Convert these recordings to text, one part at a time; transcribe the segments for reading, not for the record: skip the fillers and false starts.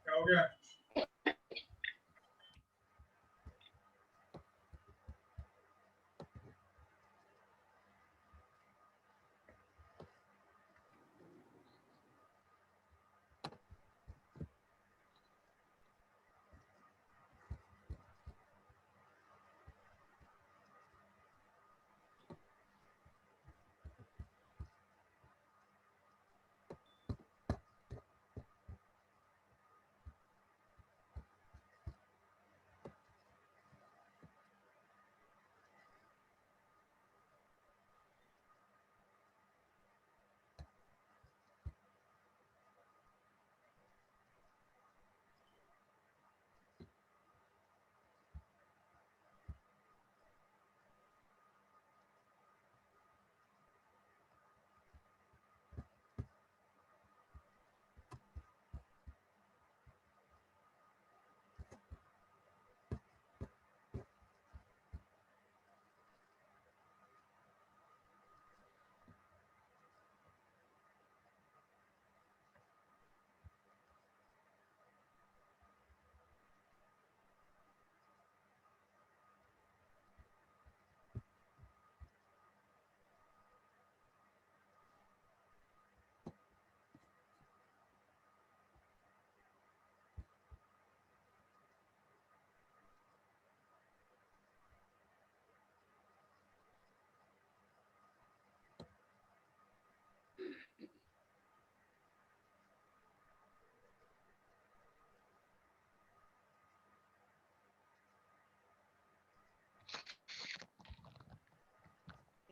क्या हो गया?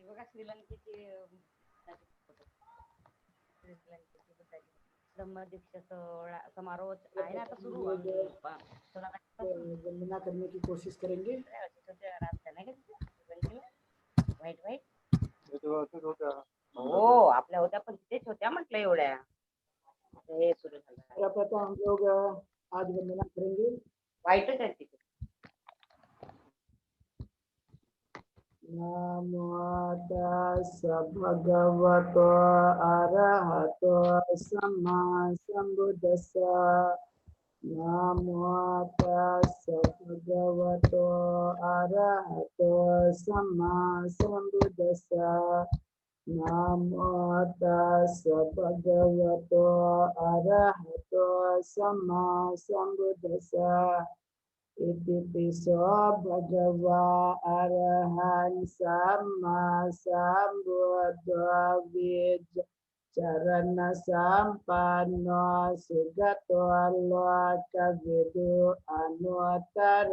बघा श्रीलंकेची ब्रह्मदीक्षा सोहळा समारोह आहे ना आता सुरू वंदना करने की कोशिश करेंगे। वाईट वाईट हो आपल्या होत्या पण तेच होत्या म्हटलं एवढ्या हे सुरू झालं प्रथम हम लोग आज वंदना करेंगे। वाईटच आहे तिथे नमो तस्स भगवतो अरहतो सम्मा सम्बुद्धस्स। नमो तस्स भगवतो अरहतो सम्मा सम्बुद्धस्स। नमो तस्स भगवतो अरहतो सम्मा सम्बुद्धस्स। इतिपिसो भगवा अरहं सम्मा सम्बुद्धो विज चरण संपन्नो सुगतो लोकविदु अनुत्तर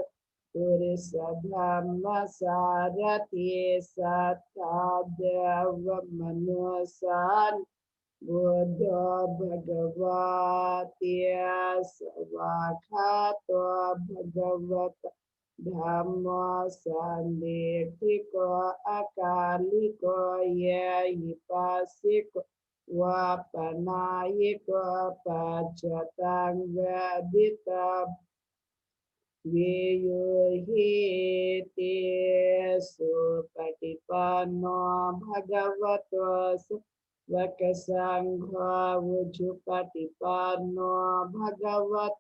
पुरुष धम्म सारथि सत्ता देव मनुष्य बुद्धो भगवती स्वाखातो भगवत धम्मो संदेशिको अकालिको ये पासिको वपनायिको पचतं वेदित वेयोहिते सुपटिपन्नो भगवतो वकसंघो उजुपटिपन्नो भगवत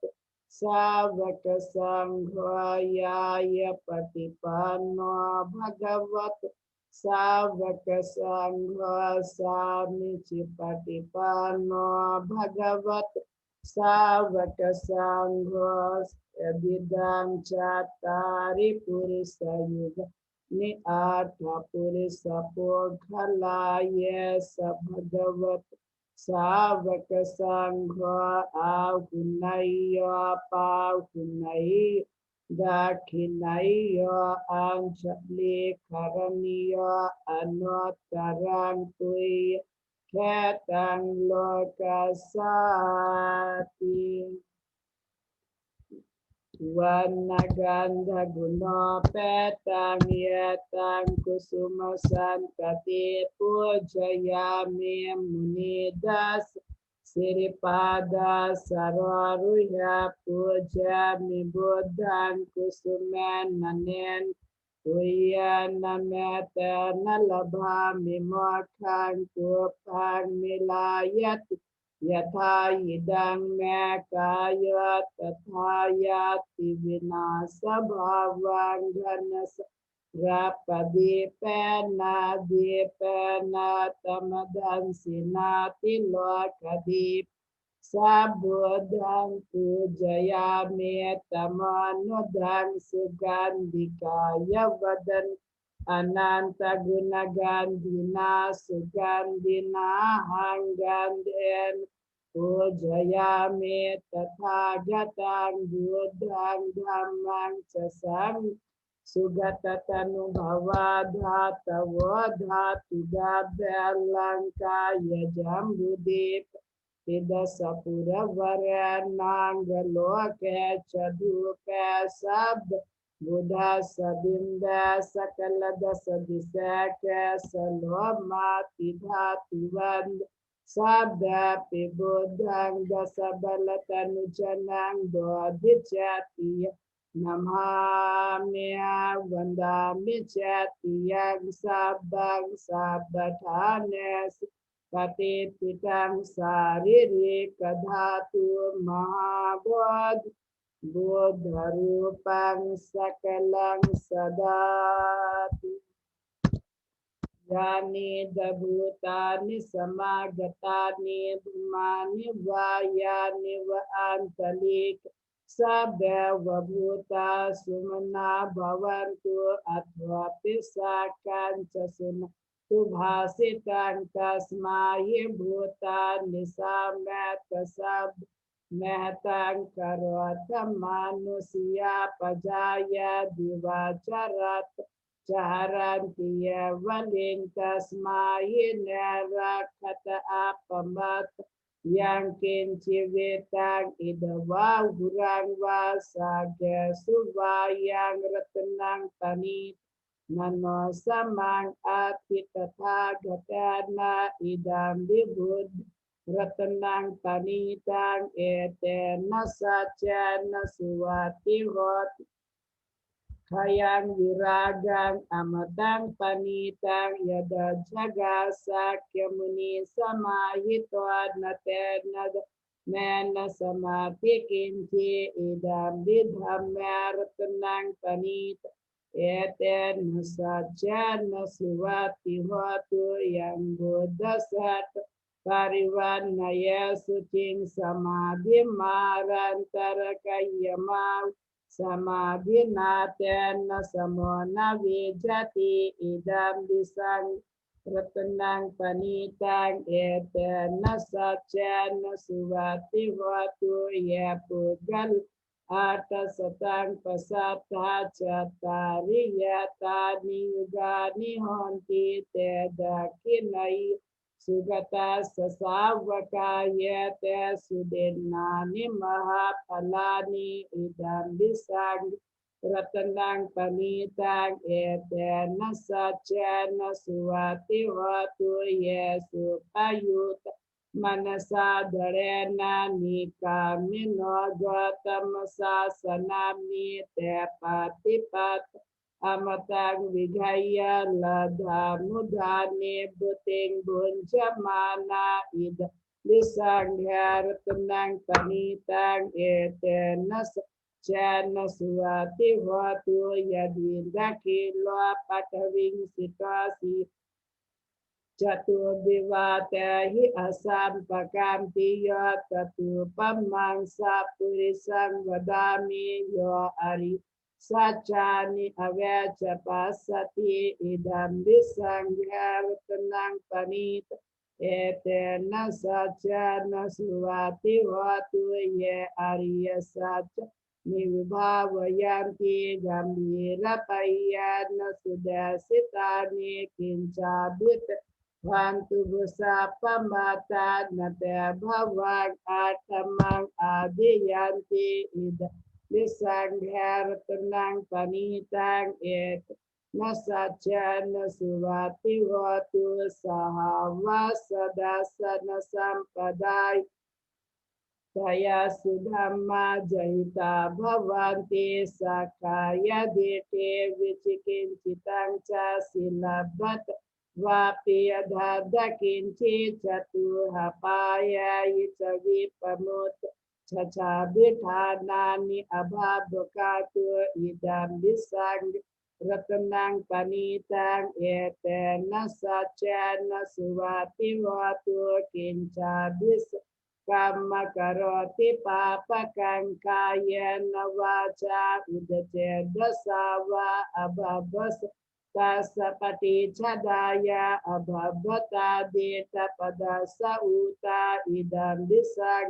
सावक संघो याय पटिपन्नो भगवत सावक संघो सामिचि पटिपन्नो भगवत सावक संघो विदं चत्तारि पुरुषयुग निआठ पुरुष पोखलाय स भगवत सावक संघ आहुनय पाहुनय दक्षिणय अंशले करणीय अनुत्तरं तुय ख्यातं लोकसाति। वनगंध गुणोपेतं यतं कुसुम संतते पूजयामि मुनिदास श्रीपाद सरोरुह्य पूजयामि बुद्धं कुसुमेन तुय्येन मेतेन लभामि मोक्षं कुपं मिलायति यथा इदं मे काय तथा याति विनाशभावां घनस रपदीपेनादीपेन तमदंसिनाति लोकदीप Sabodhang pujayame tamanudhang sugandhikaya vadan ananta gunagandhina sugandhina hangandhen pujayame tathagatang buddhang dhammang sasang sugatatanu-bhava-dhata-vodhatu-gabhelankaya jambudip Tidasapura-varya-nangaloke chadupe sab Buddha-sabimbe sakaladasa-diseke saloma-tidhatu-vand Sabdapi buddhang dasabalatanujanang bodhicatiya Namhamya vandami catiyang sabang sabbatanes Patititang sariri kadhatu mahabodh Buddharupang sakalang sadati Yani dabhutani samagatani dhumani vayani va antalik Sabeva bhuta sumana bhavantu athvapi sakancha suna Subhasitang tasmaye bhutani sameta sab Mehtang karota manusia pajaya divacharat Charantiya valing tasmaye narakata apamat Yang kincivitang idava hurang vasagya suvayang ratanang tanit Nano samang ati tathagatana idam vibud ratanang tanitang etena sacana suwati hot Hayang viragang amatang panitang yada jaga sakya muni samahitwad natena nena samati kinci idam vidham ratanang panita Etena sajana suvati hotu yang bodhasat parivanaya sucing samadhi marantara kayama samadhi natena samona vijati idam disang ratanang panitang etena sajana suvati hotu ya pugal Ata satang pasatha catari yatani yugani honti tedakinai sugata sasavaka yete sudennani mahapalani idam bisang ratanang panitang etena sacena suwati watu yesu payuta Manasa dharena nikamino gautamasa sanami tepatipat amatang vigaya ladha mudhane buting bunjamana ida lisangya ratanang panitang etenas chana suwati vatu yadindakilo pataving situasi Jatuh biwatahi asam pakampi yo tatu pamangsa purisang vadami yo ari sacani avecha pasati idam bisangya tenang panit etena sacana suwati watu ye ariya saca nivibhavayanti gambira payana sudasitani kincabit Vantu busa pamata nate bhavang atamang adiyanti ida lisangher tenang panitang et nasacana suvati vatu sahava sadasana sampadai Saya sudhamma jahita bhavanti sakaya dete vichikincitang ca silabat วาปิยดาดกินชีจตุหปายายิจวิปมุตชะชาบิธานานิอบาบุกาตุอิดัมบิสังรัตนังปณิตังเอเตนะสัจเจนะสุวัติวาตุกินจาบิสกรรมกโรติปาปะกังกายนวาจาอุดเจดสาวะอบาบสตัสสะปฏิชดายาอบาบตาเดตปดัสสะอุตาอิดัมบิสัง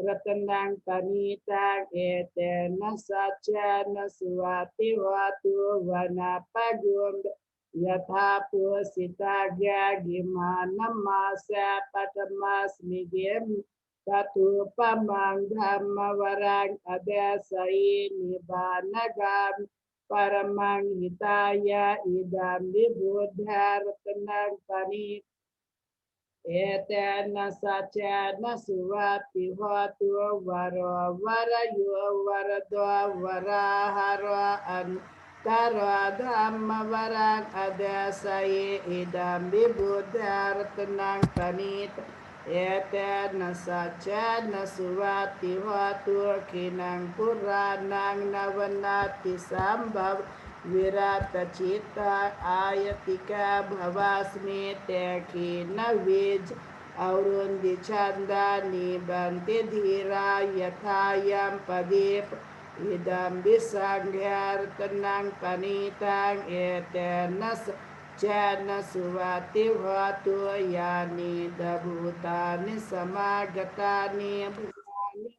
รัตนังปณิตังเอเตนะสัจเจนะสุวัติวาตุวนาปะกุมยถาปุสิตากยากิมานัมมาสะปัตมัสมิเกมตัตุปะมังธัมมวรังอเดสัยนิบานกามปรมังหิตายาอิดัมวิบุทธารัตนังปณิเอเตนะสัจเจนะสุวัติวาตุวโรวรโยวรโดวราหาโรอันตารธัมมวรังอเดสัยอิดัมวิบุทธารัตนังปณิเอเตนะสัจเจนะสุวัติวาตุขินังปุรานังนวนาติสัมภววิราตจิตตาอายติกาภวาสมิเตขีนวิจอรุณดิชันดานิบันติธีรายทายัมปดีปอิดัมบิสังขารตนังปณิตังเอเตนะสเจนะสุวัติวาตุยานิดาภูตานิสมากตานิบุญานิ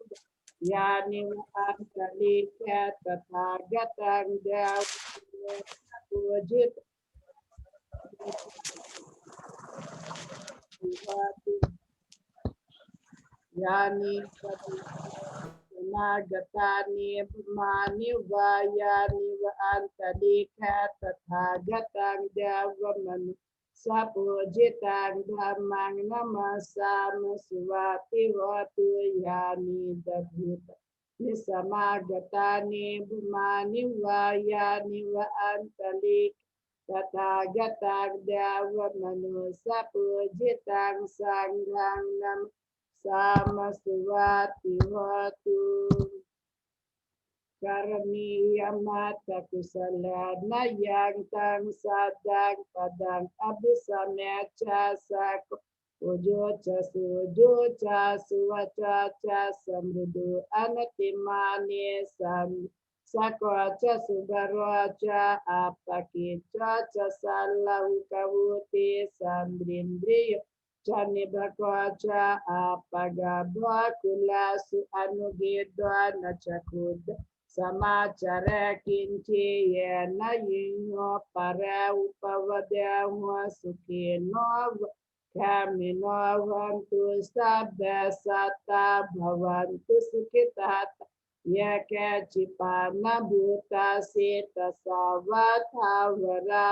ยานิวังกลิแคตถากตังเดวปุจิตวาตุยานิปฏินากตานิบุมานิวายานิวอันตลิแคตถากตังเดวมนุสัพพุจิตังธัมมังนัมสสามิสุวัติวาตุยานิดาภูตนิสมากตานิบุมานิวายานิวอันตลิตถาคตังเดวมนุสัพพุจิตังสังฆังนัมสามสุวัติวาตุการณียมัตตกุศลนายังตังสัดดังปดังอภิสัมเมชัสสะอุโจจะสุโจจะสุวัจจะสัมฤดูอนัตติมานิสัมสักวะจะสุบารวะจะอัปปกิจจะสัลลาหุกวุติสัมบรินดริยจะนิบกวะจะอัปปกาบะคุลาสุอนุกิดวานะจักขุดสมาจาระกินจีเยนะยิงโนปะระอุปวะเดหัวสุขีโนคามิโนวันตุสัพเพสัตตาภวันตุสุขิตาเยแกจิปานะบูตาสิตสาวัฏาวรา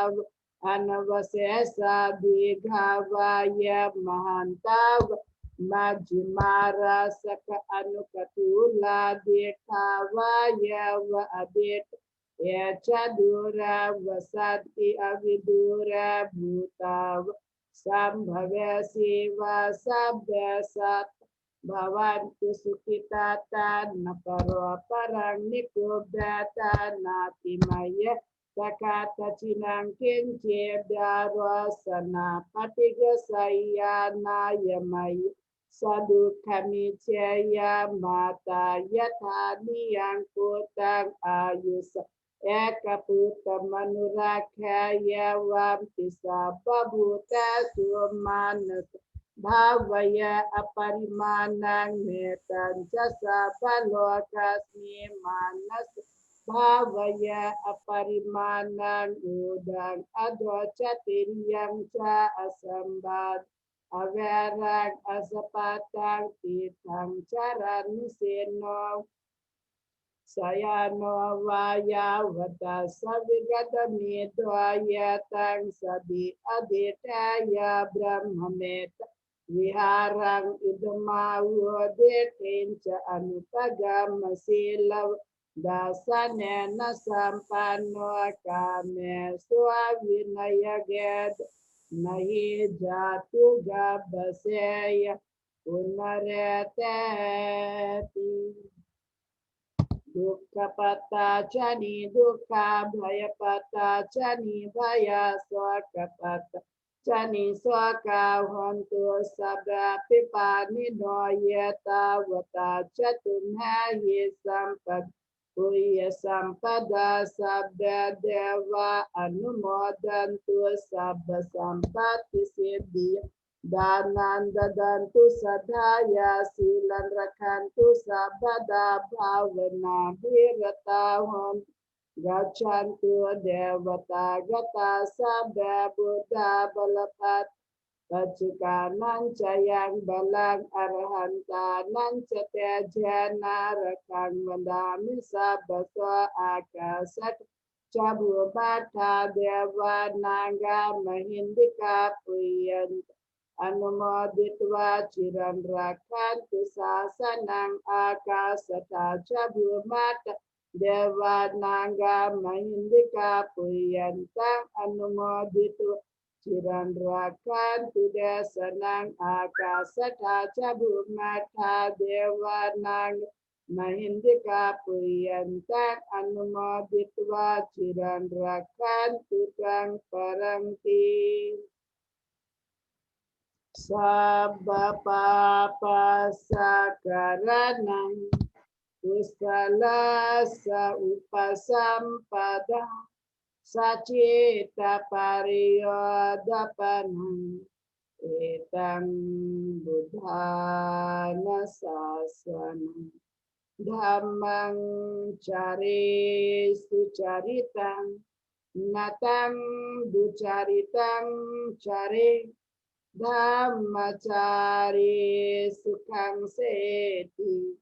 อนวเสสะบิฆาวายมหันตาวมัจจิมาราสกอนุกตุลาเดคาวายวะอเดตเอชะดุราวสัตติอวิดุระบูตาวสัมภเวสีวาสัพเพสัตภวันตุสุขิตาตานปโรปรังนิโกเบตานาติมายะสกัตชินังกินเจดารสนาปฏิกสัยยานายมัยสดุขมิเชยามาตายะธานิยังปุตังอายุสเอกปุตตมนุราคายาวัมติสาบบุตาสุมานัสภาวะอปริมาณังเมตัญจะสัพพโลกัสมิมานัสภาวะอปริมาณังอุดังอโดจติยังชาอสัมบัติอเวรังอสปัตตังติทังจารันเสโนสยานโนวายาวตัสสวิกัตมิตวายตังสบิอดิตายาบรมเมตวิหารังอิดมาวุเดตินจะอนุปกรรมศีลดาสเนนะสัมปันโนกาเมสวะวินัยเกต नहीं जातु गबसेय पुनरेतेति दुःख पता चनि दुःख भय पता चनि भय शोक पता चनि शोक हन्तु सब पिपानि नो यतावता चतुर्हि संपद पुय संपदा सब देवा अनुमोदन्तु सब संपत्ति सिद्धि दानं ददन्तु सदाय शीलं रक्षन्तु सर्वदा भावना विरता गच्छन्तु देवता गता सब बुद्धा बलवत् पचिकानं च yang balang arhantaनं च tejana rakang vadami sabbaso akasat cabubata dewa naga mahindika puyant अनुमोदित्वा चिरं रक्षन्तु शासनं आकाशतः च भूमात् देवानागा महिन्दिका पुयन्तं अनुमोदित्वा चिरं रक्षन्तु देशनं आकाशतः च भूमात् देवानागा महिन्दिका पुयन्तं अनुमोदित्वा चिरं रक्षन्तु तं परन्ति Sabba papa sakaranam kusala upasampada sacita pariyodapanam etang buddhana sasanam dhammang cari sucaritam natang ducaritam cari Dhammacari sukhang seti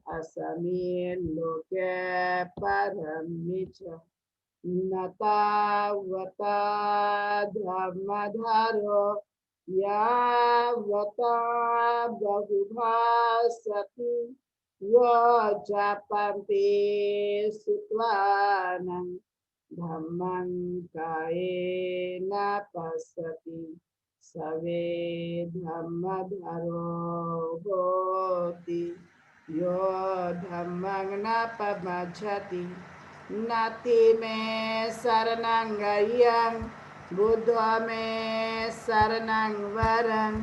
asamin loke paramicha natavata dhammadharo yavata bahubhasati yo japampi sutvanam dhammang kaena pasati Save dhammadharo hoti yo dhammang napamajjhati nati me saranang gayang buddha me saranang varang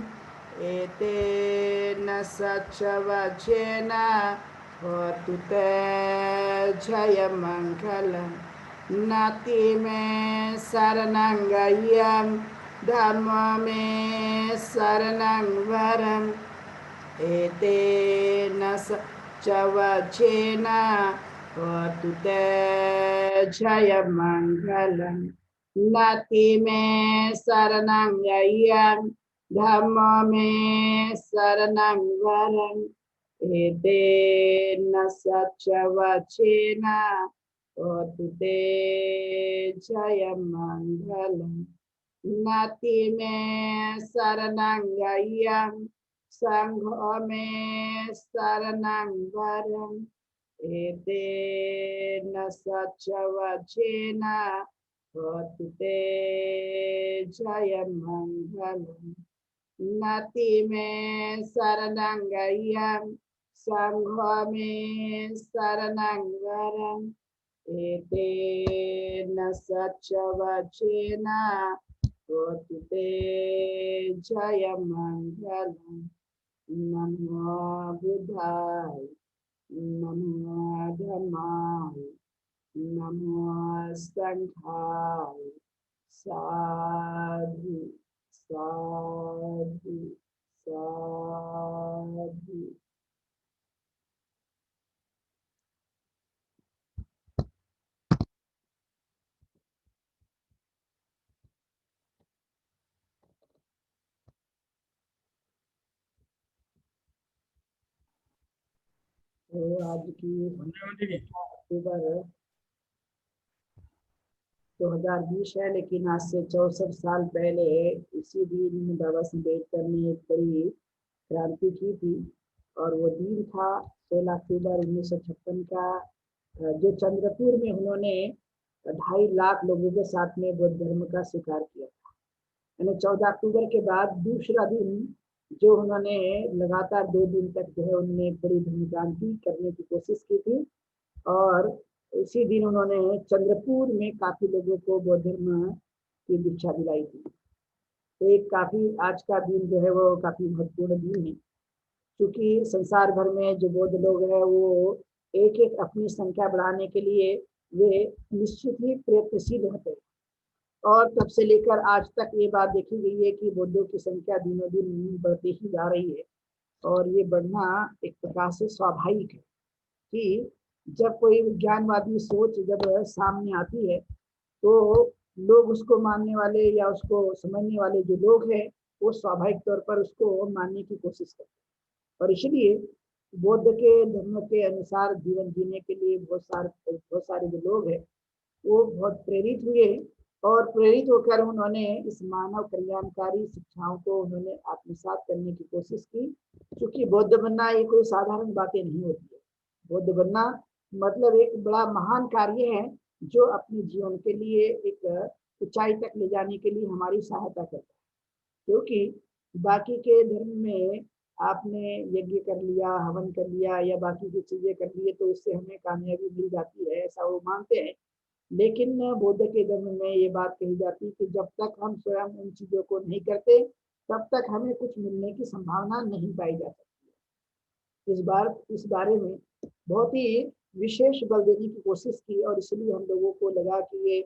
ete nasacca vajena hotu te jaya mangkalam nati me saranang gayang Dhamma me saranang varam etena chavachena hotu te jaya mangalam nati me saranang yayam Dhamma me saranang varam etena chavachena hotu te jaya mangalam Nati me saranang gayam sangho me saranang varam ete nasacca vachena hotu te jaya mangalam Nati me saranang gayam sangho me saranang varam ete nasacca vachena Hotu te jaya mangalam Namo Buddhaya Namo Dhammaya Namo Sanghaya Sadhu Sadhu Sadhu तो आज की अक्टूबर 2020 है, लेकिन आज से 64 साल पहले इसी दिन बाबा साहब अम्बेडकर ने एक बड़ी क्रांति की थी और वो दिन था 16 अक्टूबर 1956 का, जो चंद्रपुर में उन्होंने 2.5 लाख लोगों के साथ में बौद्ध धर्म का स्वीकार किया था। यानी 14 अक्टूबर के बाद दूसरा दिन जो उन्होंने लगातार 2 दिन तक जो है उन्होंने एक बड़ी धर्म क्रांति करने की कोशिश की थी। और उसी दिन उन्होंने चंद्रपुर में काफी लोगों को बौद्ध धर्म की दीक्षा दिलाई थी। तो एक काफी आज का दिन जो है वो काफी महत्वपूर्ण दिन है, क्योंकि संसार भर में जो बौद्ध लोग हैं वो एक एक अपनी संख्या बढ़ाने के लिए वे निश्चित ही प्रयत्नशील होते हैं। और तब से लेकर आज तक ये बात देखी गई है कि बौद्धों की संख्या दिनों दिन बढ़ती ही जा रही है। और ये बढ़ना एक प्रकार से स्वाभाविक है कि जब कोई विज्ञानवादी सोच जब सामने आती है तो लोग उसको मानने वाले या उसको समझने वाले जो लोग हैं वो स्वाभाविक तौर पर उसको मानने की कोशिश करते हैं। और इसलिए बौद्ध के धर्म के अनुसार जीवन जीने के लिए बहुत सारे जो लोग हैं वो बहुत प्रेरित हुए और प्रेरित होकर उन्होंने इस मानव कल्याणकारी शिक्षाओं को उन्होंने आत्मसात करने की कोशिश की। क्योंकि बौद्ध बनना ये कोई साधारण बातें नहीं होती है। बौद्ध बनना मतलब एक बड़ा महान कार्य है जो अपने जीवन के लिए एक ऊंचाई तक ले जाने के लिए हमारी सहायता करता है। क्योंकि बाकी के धर्म में आपने यज्ञ कर लिया, हवन कर लिया या बाकी की चीजें कर लिए तो उससे हमें कामयाबी मिल जाती है, ऐसा वो मानते हैं। लेकिन बौद्ध के धर्म में ये बात कही जाती है कि जब तक हम स्वयं उन चीजों को नहीं करते तब तक हमें कुछ मिलने की संभावना नहीं पाई जा सकती। इस बारे में बहुत ही विशेष बल देने की कोशिश की और इसलिए हम लोगों को लगा कि ये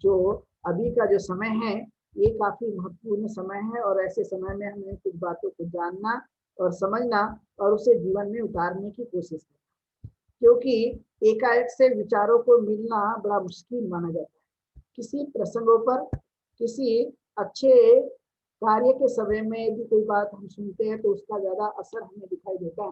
जो अभी का जो समय है ये काफी महत्वपूर्ण समय है और ऐसे समय में हमें कुछ बातों को जानना और समझना और उसे जीवन में उतारने की कोशिश करना। क्योंकि एकाएक से विचारों को मिलना बड़ा मुश्किल माना जाता है। किसी प्रसंगों पर किसी अच्छे कार्य के समय में यदि कोई बात हम सुनते हैं तो उसका ज्यादा असर हमें दिखाई देता है।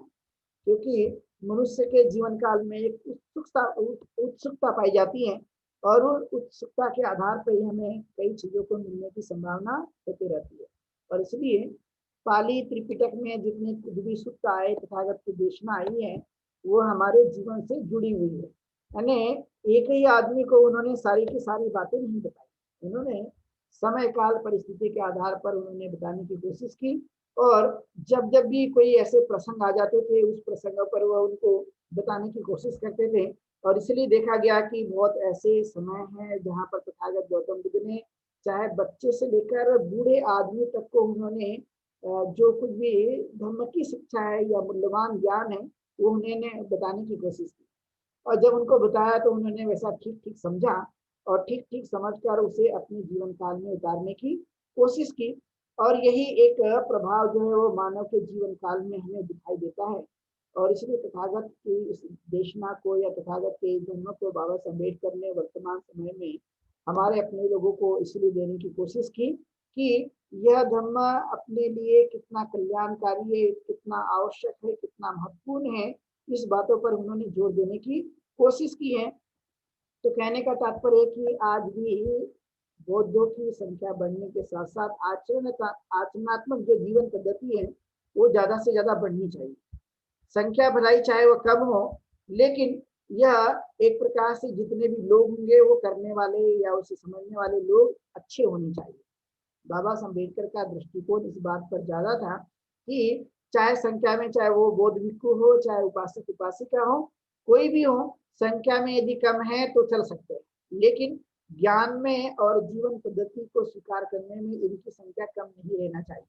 क्योंकि मनुष्य के जीवन काल में एक उत्सुकता पाई जाती है और उन उत्सुकता के आधार पर ही हमें कई चीजों को मिलने की संभावना होती रहती है। और इसलिए पाली त्रिपिटक में जितनी कुछ भी सुक्ताएं तथागत की देशना आई है वो हमारे जीवन से जुड़ी हुई है। यानी एक ही आदमी को उन्होंने सारी की सारी बातें नहीं बताई, उन्होंने समय काल परिस्थिति के आधार पर उन्होंने बताने की कोशिश की। और जब जब भी कोई ऐसे प्रसंग आ जाते थे उस प्रसंग पर वह उनको बताने की कोशिश करते थे। और इसलिए देखा गया कि बहुत ऐसे समय हैं जहाँ पर तथागत गौतम बुद्ध ने चाहे बच्चे से लेकर बूढ़े आदमी तक को उन्होंने जो कुछ भी धर्म की शिक्षा है या मूल्यवान ज्ञान है वो उन्होंने बताने की कोशिश की। और जब उनको बताया तो उन्होंने वैसा ठीक ठीक समझा और ठीक ठीक समझकर उसे अपने जीवन काल में उतारने की कोशिश की। और यही एक प्रभाव जो है वो मानव के जीवन काल में हमें दिखाई देता है। और इसलिए तथागत की इस देशना को या तथागत के जन्म को बाबा साहब अम्बेडकर ने वर्तमान समय में हमारे अपने लोगों को इसलिए देने की कोशिश की कि यह धर्म अपने लिए कितना कल्याणकारी है, कितना आवश्यक है, कितना महत्वपूर्ण है, इस बातों पर उन्होंने जोर देने की कोशिश की है। तो कहने का तात्पर्य कि आज भी बौद्धों की संख्या बढ़ने के साथ साथ आचरणात्मक जो जीवन पद्धति है वो ज्यादा से ज्यादा बढ़नी चाहिए। संख्या भलाई चाहे वो कम हो लेकिन यह एक प्रकार से जितने भी लोग होंगे वो करने वाले या उसे समझने वाले लोग अच्छे होने चाहिए। बाबा साहब अम्बेडकर का दृष्टिकोण इस बात पर ज्यादा था कि चाहे संख्या में चाहे वो बौद्ध भिक्षु हो चाहे उपासक उपासिका हो कोई भी हो, संख्या में यदि कम है तो चल सकते हैं, लेकिन ज्ञान में और जीवन पद्धति को स्वीकार करने में इनकी संख्या कम नहीं रहना चाहिए।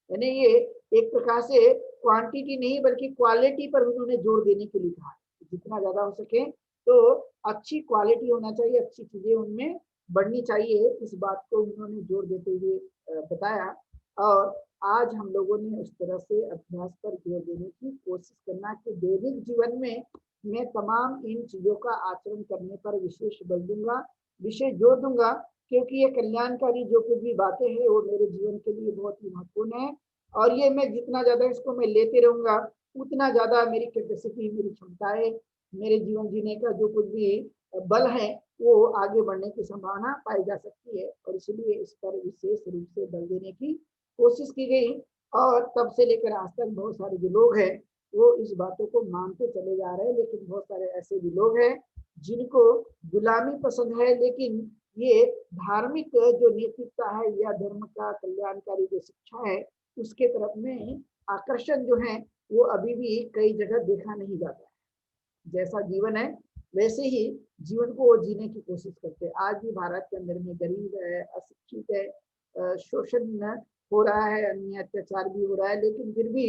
यानी ये एक प्रकार से क्वांटिटी नहीं बल्कि क्वालिटी पर उन्होंने जोर देने के लिए कहा। जितना ज्यादा हो सके तो अच्छी क्वालिटी होना चाहिए, अच्छी चीजें उनमें बढ़नी चाहिए, इस बात को उन्होंने जोर देते हुए बताया। और आज हम लोगों ने उस तरह से अभ्यास पर जोर देने की कोशिश करना कि दैनिक जीवन में मैं तमाम इन चीजों का आचरण करने पर विशेष बल दूंगा, विशेष जोर दूंगा, क्योंकि ये कल्याणकारी जो कुछ भी बातें हैं वो मेरे जीवन के लिए बहुत ही महत्वपूर्ण है। और ये मैं जितना ज्यादा इसको मैं लेते रहूंगा उतना ज्यादा मेरी कैपेसिटी, मेरी क्षमताएं, मेरे जीवन जीने का जो कुछ भी बल है वो आगे बढ़ने की संभावना पाई जा सकती है। और इसलिए इस पर विशेष रूप से बल देने की कोशिश की गई। और तब से लेकर आज तक बहुत सारे जो लोग हैं वो इस बातों को मानते चले जा रहे हैं। लेकिन बहुत सारे ऐसे भी लोग हैं जिनको गुलामी पसंद है लेकिन ये धार्मिक जो नैतिकता है या धर्म का कल्याणकारी जो शिक्षा है उसके तरफ में आकर्षण जो है वो अभी भी कई जगह देखा नहीं जाता है। जैसा जीवन है वैसे ही जीवन को वो जीने की कोशिश करते हैं। आज भी भारत के अंदर में गरीब है, अशिक्षित है, शोषण हो रहा है, अन्य अत्याचार भी हो रहा है, लेकिन फिर भी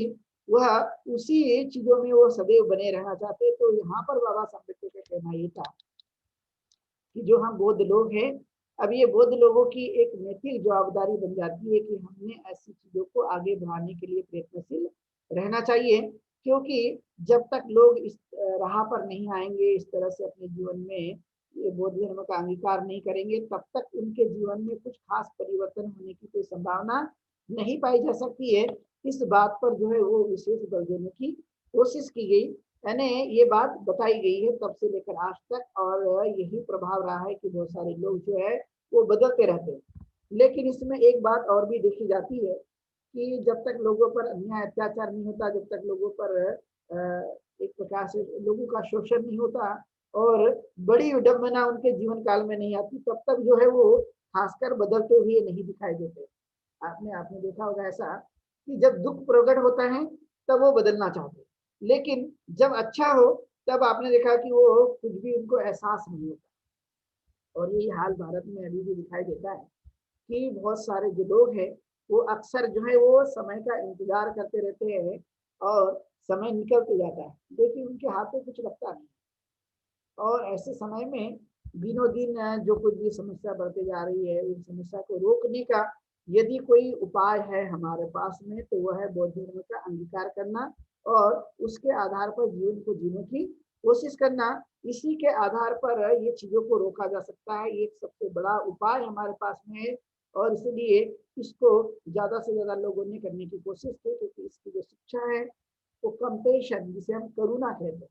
वह उसी चीजों में वो सदैव बने रहना चाहते। तो यहाँ पर बाबा साहब का कहना ये था कि जो हम बौद्ध लोग हैं, अब ये बौद्ध लोगों की एक नैतिक जवाबदारी बन जाती है कि हमने ऐसी चीजों को आगे बढ़ाने के लिए प्रयत्नशील रहना चाहिए। क्योंकि जब तक लोग इस राह पर नहीं आएंगे, इस तरह से अपने जीवन में ये बौद्ध धर्म का अंगीकार नहीं करेंगे, तब तक उनके जीवन में कुछ खास परिवर्तन होने की कोई संभावना नहीं पाई जा सकती है। इस बात पर जो है वो विशेष बल देने की कोशिश की गई, यानी ये बात बताई गई है तब से लेकर आज तक। और यही प्रभाव रहा है कि बहुत सारे लोग जो है वो बदलते रहते हैं। लेकिन इसमें एक बात और भी देखी जाती है कि जब तक लोगों पर अन्याय अत्याचार नहीं होता, जब तक लोगों पर एक प्रकार से लोगों का शोषण नहीं होता और बड़ी विडंबना उनके जीवन काल में नहीं आती, तब तक जो है वो खासकर बदलते हुए नहीं दिखाई देते। आपने आपने देखा होगा ऐसा कि जब दुख प्रकट होता है तब वो बदलना चाहते हैं, लेकिन जब अच्छा हो तब आपने देखा कि वो कुछ भी उनको एहसास नहीं होता। और यही हाल भारत में अभी भी दिखाई देता है कि बहुत सारे जो लोग हैं वो अक्सर जो है वो समय का इंतजार करते रहते हैं और समय निकलते जाता है, लेकिन उनके हाथ में कुछ लगता नहीं। और ऐसे समय में दिनों दिन जो कुछ भी समस्या बढ़ती जा रही है, उस समस्या को रोकने का यदि कोई उपाय है हमारे पास में तो वह है बौद्ध धर्म का अंगीकार करना और उसके आधार पर जीवन को जीने की कोशिश करना। इसी के आधार पर ये चीजों को रोका जा सकता है, ये एक सबसे बड़ा उपाय हमारे पास में है। और इसलिए इसको ज्यादा से ज्यादा लोगों ने करने की कोशिश की, क्योंकि इसकी जो शिक्षा है वो कंपेशन, जिसे हम करुणा कहते हैं,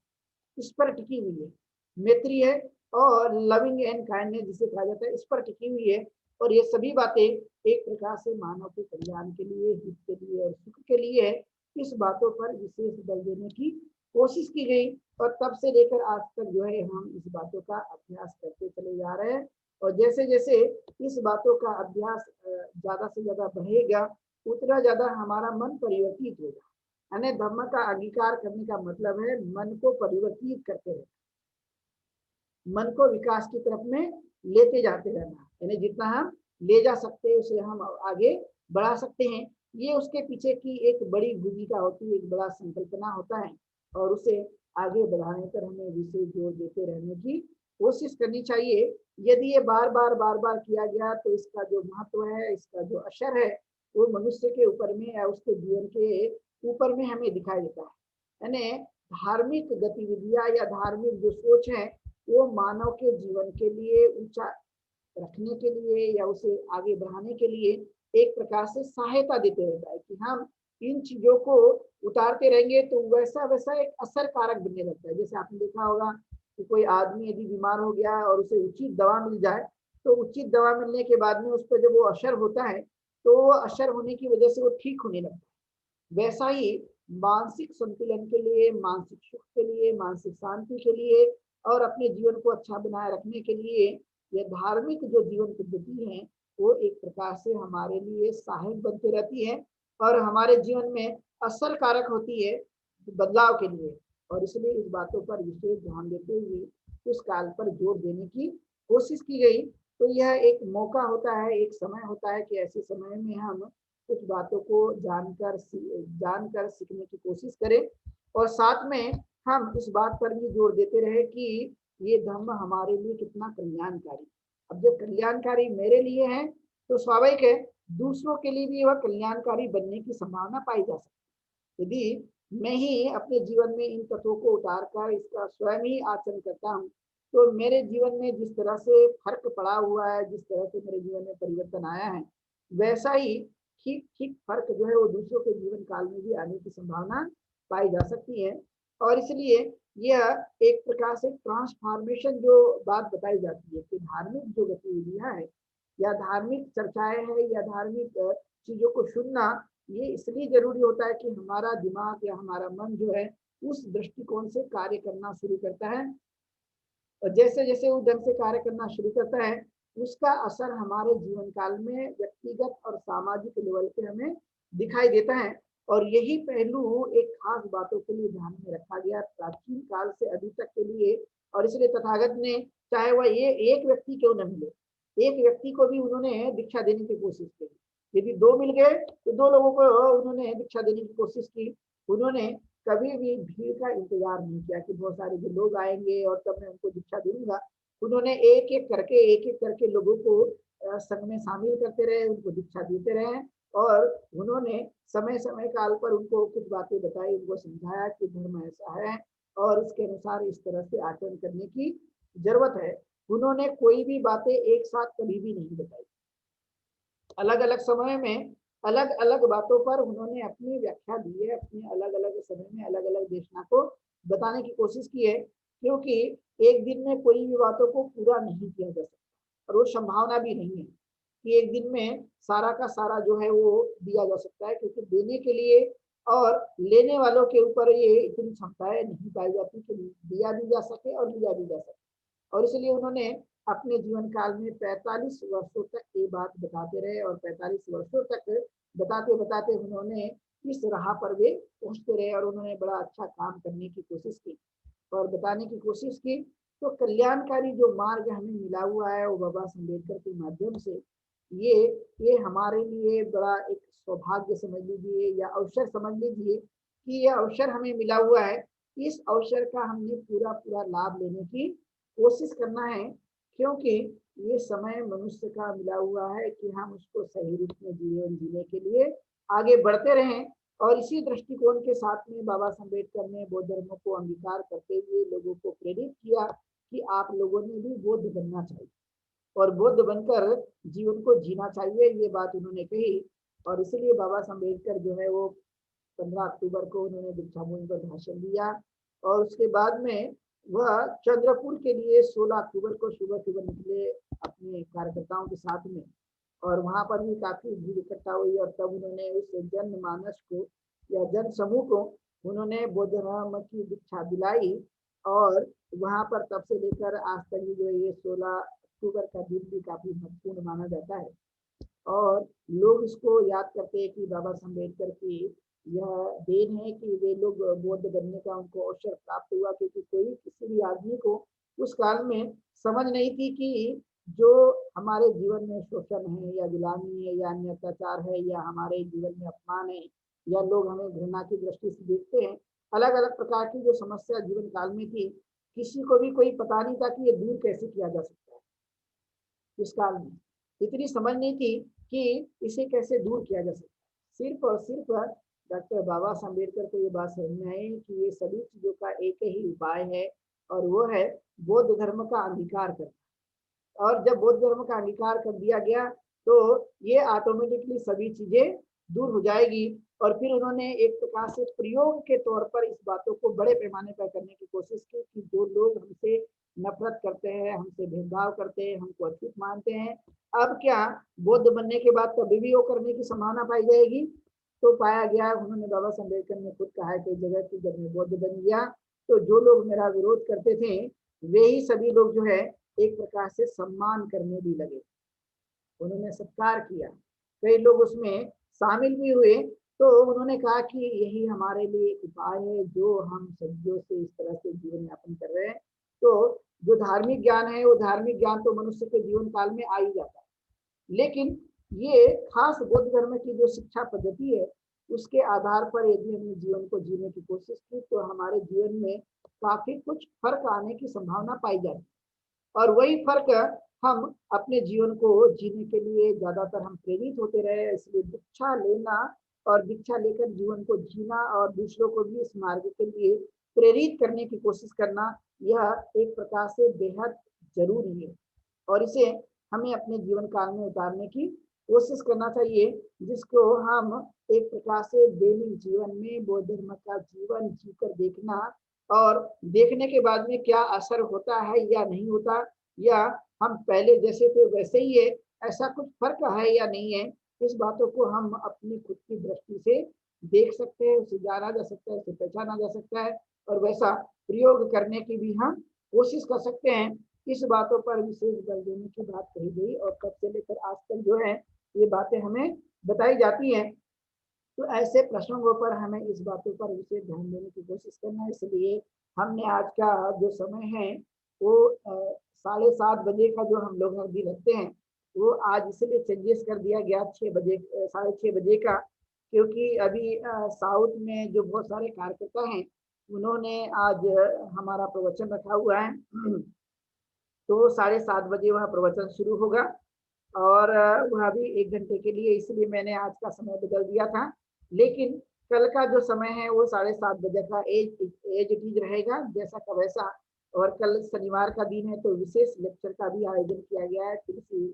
इस पर टिकी हुई है। मैत्री है और लविंग एंड काइंडनेस जिसे कहा जाता है, इस पर टिकी हुई है। और ये सभी बातें एक प्रकार से मानव के कल्याण के लिए, हित के लिए और सुख के लिए है। इस बातों पर विशेष बल देने की कोशिश की गई और तब से लेकर आज तक जो है हम इस बातों का अभ्यास करते चले जा रहे हैं। और जैसे जैसे इस बातों का अभ्यास ज्यादा से ज्यादा बढ़ेगा, उतना ज्यादा हमारा मन परिवर्तित होगा। यानी धर्म का अंगीकार करने का मतलब है मन को परिवर्तित करते रहना, मन को विकास की तरफ में लेते जाते रहना, यानी जितना हम ले जा सकते हैं उसे हम आगे बढ़ा सकते हैं। ये उसके पीछे की एक बड़ी भूमिका होती है, एक बड़ा संकल्पना होता है। और उसे आगे बढ़ाने पर हमें विशेष जोर देते रहने की कोशिश करनी चाहिए। यदि ये बार बार किया गया तो इसका जो महत्व है, इसका जो असर है, वो मनुष्य के ऊपर में या उसके जीवन के ऊपर में हमें दिखाई देता है। यानी धार्मिक गतिविधियां या धार्मिक जो सोच है वो मानव के जीवन के लिए ऊंचा रखने के लिए या उसे आगे बढ़ाने के लिए एक प्रकार से सहायता देते रहता है कि हम इन चीजों को उतारते रहेंगे तो वैसा वैसा एक असर कारक बनने लगता है। जैसे आपने देखा होगा कि कोई आदमी यदि बीमार हो गया और उसे उचित दवा मिल जाए, तो उचित दवा मिलने के बाद में उस पर जब वो असर होता है तो वो असर होने की वजह से वो ठीक होने लगता है। वैसा ही मानसिक संतुलन के लिए, मानसिक सुख के लिए, मानसिक शांति के लिए और अपने जीवन को अच्छा बनाए रखने के लिए ये धार्मिक जो जीवन पद्धति है वो एक प्रकार से हमारे लिए सहायक बनती रहती है और हमारे जीवन में असर कारक होती है बदलाव के लिए। और इसलिए इस बातों पर विशेष ध्यान देते हुए उस काल पर जोर देने की कोशिश की गई। तो यह एक मौका होता है, एक समय होता है कि ऐसे समय में हम कुछ बातों को जानकर सीखने की कोशिश करें और साथ में हम इस बात पर भी जोर देते रहे कि ये धर्म हमारे लिए कितना कल्याणकारी। अब जब कल्याणकारी मेरे लिए है तो स्वाभाविक है दूसरों के लिए भी वह कल्याणकारी बनने की संभावना पाई जा सकती है। यदि मैं ही अपने जीवन में इन तत्वों को उतार कर इसका स्वयं ही आचरण करता हूँ तो मेरे जीवन में जिस तरह से फर्क पड़ा हुआ है, जिस तरह से मेरे जीवन में परिवर्तन आया है, वैसा ही ठीक ठीक फर्क जो है वो दूसरों के जीवन काल में भी आने की संभावना पाई जा सकती है। और इसलिए यह एक प्रकार से ट्रांसफॉर्मेशन जो बात बताई जाती है कि धार्मिक जो गतिविधियां है या धार्मिक चर्चाएं हैं या धार्मिक चीजों को सुनना, ये इसलिए जरूरी होता है कि हमारा दिमाग या हमारा मन जो है उस दृष्टिकोण से कार्य करना शुरू करता है। और जैसे जैसे वो ढंग से कार्य करना शुरू करता है उसका असर हमारे जीवन काल में व्यक्तिगत और सामाजिक लेवल पे हमें दिखाई देता है। और यही पहलू एक खास बातों के लिए ध्यान में रखा गया प्राचीन काल से अभी तक के लिए। और इसलिए तथागत ने, चाहे वह ये एक व्यक्ति क्यों न मिले, एक व्यक्ति को भी उन्होंने दीक्षा देने की कोशिश की। यदि दो मिल गए तो दो लोगों को उन्होंने दीक्षा देने की कोशिश की। उन्होंने कभी भी भीड़ का इंतजार नहीं किया कि बहुत सारे जो लोग आएंगे और तब मैं उनको दीक्षा दूंगा। उन्होंने एक एक करके लोगों को संघ में शामिल करते रहे, उनको दीक्षा देते रहे। और उन्होंने समय समय काल पर उनको कुछ बातें बताई, उनको समझाया कि धर्म ऐसा है और इसके अनुसार इस तरह से आचरण करने की जरूरत है। उन्होंने कोई भी बातें एक साथ कभी भी नहीं बताई। अलग अलग समय में अलग अलग बातों पर उन्होंने अपनी व्याख्या दी है, अपने अलग अलग समय में अलग अलग देशना को बताने की कोशिश की है। क्योंकि एक दिन में कोई भी बातों को पूरा नहीं किया जा सकता और वो संभावना भी नहीं है कि एक दिन में सारा का सारा जो है वो दिया जा सकता है। क्योंकि देने के लिए और लेने वालों के ऊपर ये इतनी क्षमताएं नहीं पाई जाती कि दिया भी जा सके और लिया भी जा सके। और इसलिए उन्होंने अपने जीवन काल में 45 वर्षों तक ये बात बताते रहे और 45 वर्षों तक बताते बताते उन्होंने इस राह पर वे पहुंचते रहे और उन्होंने बड़ा अच्छा काम करने की कोशिश की और बताने की कोशिश की। तो कल्याणकारी जो मार्ग हमें मिला हुआ है वो बाबा अम्बेडकर के माध्यम से ये ये हमारे लिए बड़ा एक सौभाग्य समझ लीजिए या अवसर समझ लीजिए कि ये अवसर हमें मिला हुआ है। इस अवसर का हमने पूरा पूरा लाभ लेने की कोशिश करना है। क्योंकि ये समय मनुष्य का मिला हुआ है कि हम उसको सही रूप में जीवन जीने के लिए आगे बढ़ते रहें। और इसी दृष्टिकोण के साथ में बाबा अम्बेडकर ने बौद्ध धर्म को अंगीकार करते हुए लोगों को प्रेरित किया कि आप लोगों ने भी बौद्ध बनना चाहिए और बौद्ध बनकर जीवन को जीना चाहिए, ये बात उन्होंने कही। और इसलिए बाबा अम्बेडकर जो है वो 15 अक्टूबर को उन्होंने दीक्षा भूमि पर भाषण दिया और उसके बाद में वह चंद्रपुर के लिए 16 अक्टूबर को सुबह सुबह निकले अपने कार्यकर्ताओं के साथ में। और वहां पर भी काफी भीड़ इकट्ठा हुई और तब उन्होंने उस जनमानस को या जन समूह को उन्होंने बौद्ध धर्म की दीक्षा दिलाई। और वहां पर तब से लेकर आज तक जो ये 16 अक्टूबर का दिन भी काफी महत्वपूर्ण माना जाता है। और लोग इसको याद करते हैं कि बाबा अम्बेडकर की यह देन है कि वे लोग बौद्ध बनने का उनको अवसर प्राप्त हुआ। क्योंकि कोई किसी भी आदमी को उस काल में समझ नहीं थी कि जो हमारे जीवन में शोषण है या गुलामी है या अन्य अत्याचार है या हमारे जीवन में अपमान है या लोग हमें घृणा की दृष्टि से देखते हैं, अलग अलग प्रकार की जो समस्या जीवन काल में थी, किसी को भी कोई पता नहीं था कि ये दूर कैसे किया जा सकता है। उस काल में इतनी समझ नहीं थी कि इसे कैसे दूर किया जा सकता। सिर्फ और सिर्फ डॉक्टर बाबा अम्बेडकर को ये बात समझ में आई कि ये सभी चीजों का एक ही उपाय है और वो है बौद्ध धर्म का अंगीकार करना। और जब बौद्ध धर्म का अंगीकार कर दिया गया तो ये ऑटोमेटिकली सभी चीजें दूर हो जाएगी। और फिर उन्होंने एक प्रकार से प्रयोग के तौर पर इस बातों को बड़े पैमाने पर करने की कोशिश की कि जो लोग हमसे नफरत करते हैं, हमसे भेदभाव करते हैं, हमको अछूत मानते हैं, अब क्या बौद्ध बनने के बाद कभी भी वो करने की संभावना पाई जाएगी? तो पाया गया। उन्होंने बाबा अम्बेडकर ने खुद कहा है कई जगह की जब मैं बौद्ध बन गया तो जो लोग मेरा विरोध करते थे वे ही सभी लोग जो है एक प्रकार से सम्मान करने भी लगे, उन्होंने सत्कार किया, कई लोग उसमें शामिल भी हुए। तो उन्होंने कहा कि यही हमारे लिए उपाय है जो हम सदियों से इस तरह से जीवन यापन कर रहे हैं। तो जो धार्मिक ज्ञान है वो धार्मिक ज्ञान तो मनुष्य के जीवन काल में आ ही जाता है, लेकिन ये खास बौद्ध धर्म की जो शिक्षा पद्धति है उसके आधार पर यदि हमने जीवन को जीने की कोशिश की तो हमारे जीवन में काफी कुछ फर्क आने की संभावना पाई जाती है। और वही फर्क हम अपने जीवन को जीने के लिए ज्यादातर हम प्रेरित होते रहे। इसलिए दीक्षा लेना और दीक्षा लेकर जीवन को जीना और दूसरों को भी इस मार्ग के लिए प्रेरित करने की कोशिश करना यह एक प्रकार से बेहद जरूरी है। और इसे हमें अपने जीवन काल में उतारने की कोशिश करना चाहिए, जिसको हम एक प्रकार से दैनिक जीवन में बौद्ध धर्म का जीवन जीकर देखना और देखने के बाद में क्या असर होता है या नहीं होता, या हम पहले जैसे थे वैसे ही है, ऐसा कुछ फर्क है या नहीं है, इस बातों को हम अपनी खुद की दृष्टि से देख सकते हैं, उसे जाना जा सकता है, उसे पहचाना जा सकता है और वैसा प्रयोग करने की भी हम कोशिश कर सकते हैं। किस बातों पर विशेष बल देने की बात कही गई और कब से लेकर आज तक जो है ये बातें हमें बताई जाती हैं। तो ऐसे प्रसंगों पर हमें इस बातों पर विशेष ध्यान देने की कोशिश करना है। इसलिए हमने आज का जो समय है वो 7:30 बजे का जो हम लोग अभी रखते हैं वो आज इसलिए चेंजेस कर दिया गया 6 बजे 6:30 बजे का, क्योंकि अभी साउथ में जो बहुत सारे कार्यकर्ता हैं उन्होंने आज हमारा प्रवचन रखा हुआ है। तो 7:30 बजे वह प्रवचन शुरू होगा और वह भी 1 घंटे के लिए, इसलिए मैंने आज का समय बदल दिया था। लेकिन कल का जो समय है वो 7:30 बजे का एज इट इज रहेगा जैसा का वैसा। और कल शनिवार का दिन है तो विशेष लेक्चर का भी आयोजन किया गया है। तुलसी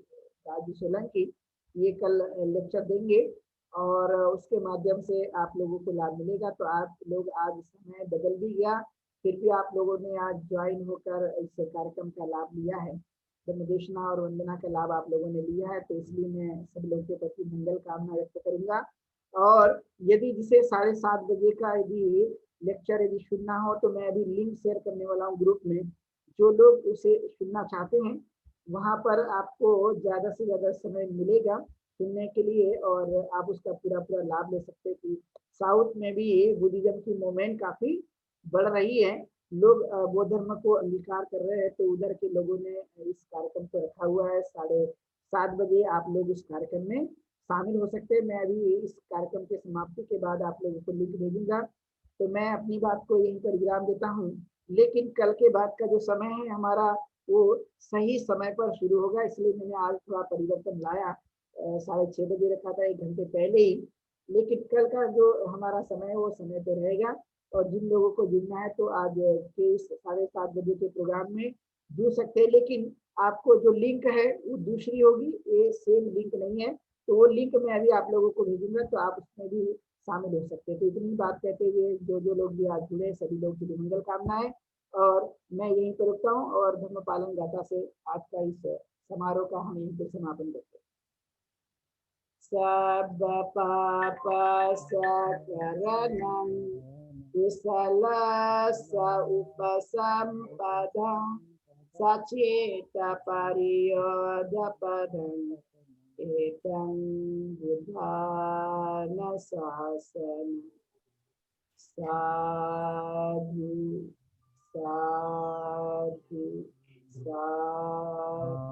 राजू सोलंकी ये कल लेक्चर देंगे और उसके माध्यम से आप लोगों को लाभ मिलेगा। तो आप लोग आज समय बदल भी गया, फिर भी आप लोगों ने आज ज्वाइन होकर इस कार्यक्रम का लाभ लिया है। धर्मदेशना और वंदना का लाभ आप लोगों ने लिया है, तो इसलिए मैं सब लोगों के प्रति मंगल कामना व्यक्त करूंगा। और यदि जिसे 7:30 बजे का यदि लेक्चर यदि सुनना हो तो मैं अभी लिंक शेयर करने वाला हूँ ग्रुप में। जो लोग उसे सुनना चाहते हैं वहां पर आपको ज्यादा से ज्यादा समय मिलेगा सुनने के लिए और आप उसका पूरा पूरा लाभ ले सकते हैं। कि साउथ में भी बुद्धिज्म की मूवमेंट काफी बढ़ रही है, लोग बौद्ध धर्म को अंगीकार कर रहे हैं, तो उधर के लोगों ने इस कार्यक्रम को रखा हुआ है। 7:30 बजे आप लोग इस कार्यक्रम में शामिल हो सकते हैं। मैं अभी इस कार्यक्रम के समाप्ति के बाद आप लोगों को लिंक भेजूंगा। तो मैं अपनी बात को यहीं पर विराम देता हूँ, लेकिन कल के बाद का जो समय है हमारा वो सही समय पर शुरू होगा, इसलिए मैंने आज थोड़ा परिवर्तन लाया। 6:30 बजे रखा था 1 घंटे पहले ही, लेकिन कल का जो हमारा समय है वो समय पे रहेगा। और जिन लोगों को जुड़ना है तो आज के 7:30 बजे के प्रोग्राम में जुड़ सकते हैं, लेकिन आपको जो लिंक है वो दूसरी होगी, ये सेम लिंक नहीं है। तो वो लिंक मैं अभी आप लोगों को भेजूंगा तो आप उसमें भी शामिल हो सकते हैं। तो इतनी बात कहते हुए जो लोग भी आज जुड़े सभी लोग के लिए मंगल कामनाएं। और मैं यहीं पर रुकता हूँ और धर्म पालन गाथा से आज का इस समारोह का हम यहीं पर समापन करते हैं। सब पाप सकरणं कुशलस्य उपसम्पदं सचेत परियोधपदम् एतं बुद्धानुशासनं। साधु साधु साधु।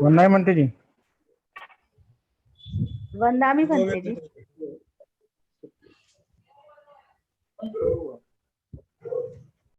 वंदना म्हणते जी, वंदामी म्हणते जी।